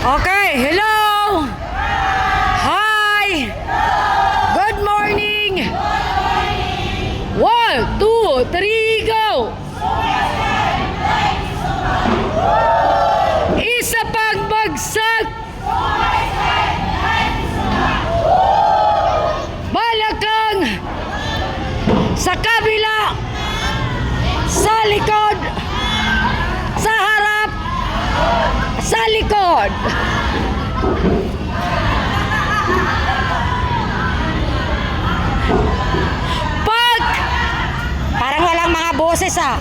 Okay, hello! Hi! Good morning! 1, 2, 3, go! Isa pang bagsak! Balakang! Sa kabila! Sa likod! Sa harap! Sa likod! Pag! Parang walang mga boses ah.